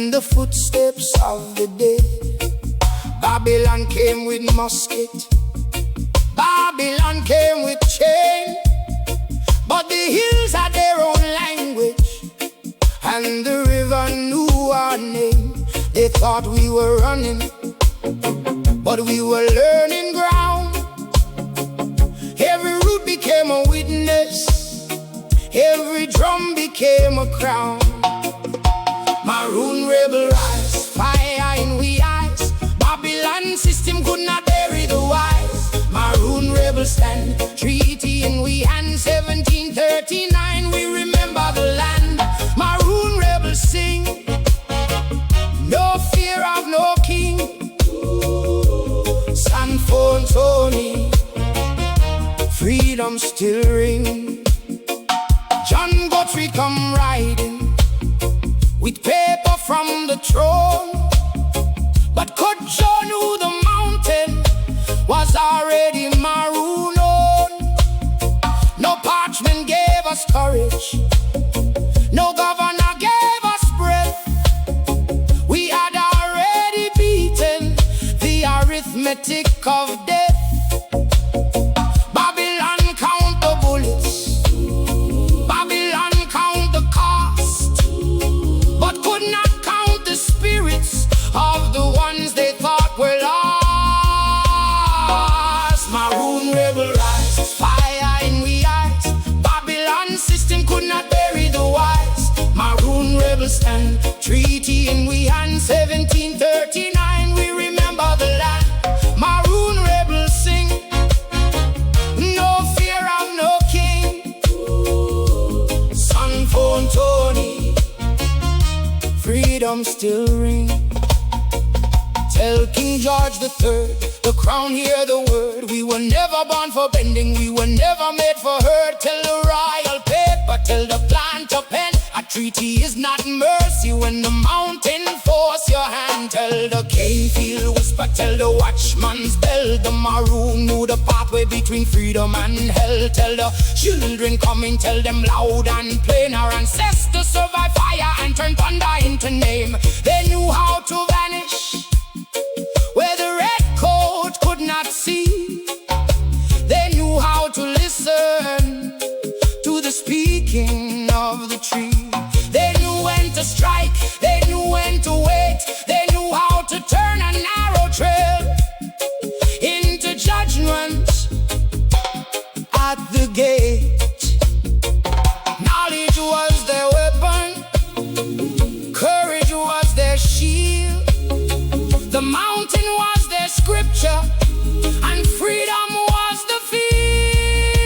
and the footsteps of the dead. Babylon came with musket, Babylon came with chain, but the hills had their own language, and the river knew our name. They thought we were running, but we were learning ground. Every root became a witness, every drum became a crown. Maroon rebel rise, fire in we eyes. Babylon system could not bury the wise. Maroon rebel stand, treaty in we hand. 1739, we remember the land. Maroon rebel sing, no fear of no king. San Tony, freedom still ring. John Guthrie come riding with paper from the throne, but could Joe knew the mountain was already Maroon own. No parchment gave us courage, no governor gave us breath. We had already beaten the arithmetic of death. Babylon count the bullets, Babylon count the cost, but could not count the spirits of the ones they thought were lost. Maroon rebel rise, fire in we eyes. Babylon system could not bury the wise. Maroon rebel stand, treaty in we hand. 1739, we remember the land. Maroon rebel sing, no fear of no king. San Tony, freedom still ring. Tell King George III, the crown hear the word. We were never born for bending, we were never made for hurt. Tell the royal paper, tell the plan to pen. A treaty is not mercy when the mountain force your hand. Tell the cane field whisper, tell the watchman's bell. The Maroon knew the pathway between freedom and hell. Tell the children coming, tell them loud and plain. Our ancestors survived fire and turned thunder into name. They knew how to vanish where the red coat could not see. They knew how to listen to the speaking of the tree. They knew when to strike, they knew when to wait. They knew how to turn a narrow trail into judgment at the gate. Knowledge was their weapon, courage was their shield. The mountain was their scripture, and freedom was the field.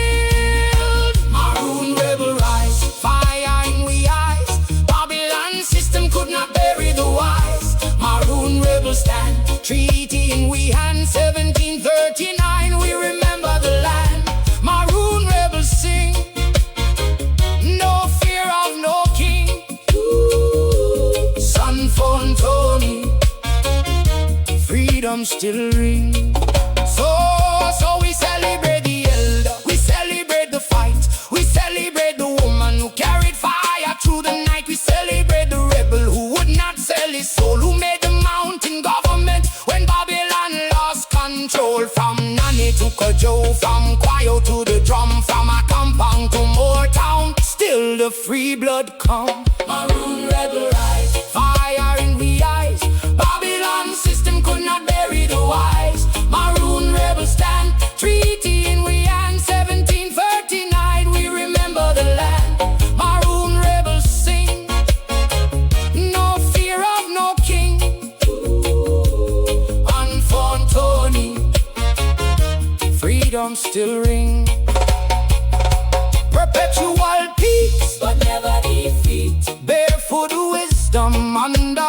Maroon rebel rise, fire in we eyes. Babylon system could not bury the wise. Maroon rebel stand, treaty in we hand. 1739, we remember the land. Maroon rebel sing, no fear of no king. San Tony, freedom still ring. So we celebrate the elder, we celebrate the fight, we celebrate the woman who carried fire through the night. We celebrate the rebel who would not sell his soul, who made the mountain government when Babylon lost control. From Nani to Kojo, from Kwayo to the drum, from a compound to Moortown, still the free blood come. Maroon rebel rise, fire in the eyes. Babylon system could not bury the wise. Maroon rebel stand, treaty in we hand. 1739, we remember the land. Maroon rebels sing, no fear of no king. On Tony, freedom still ring. Perpetual peace, but never defeat. Barefoot wisdom under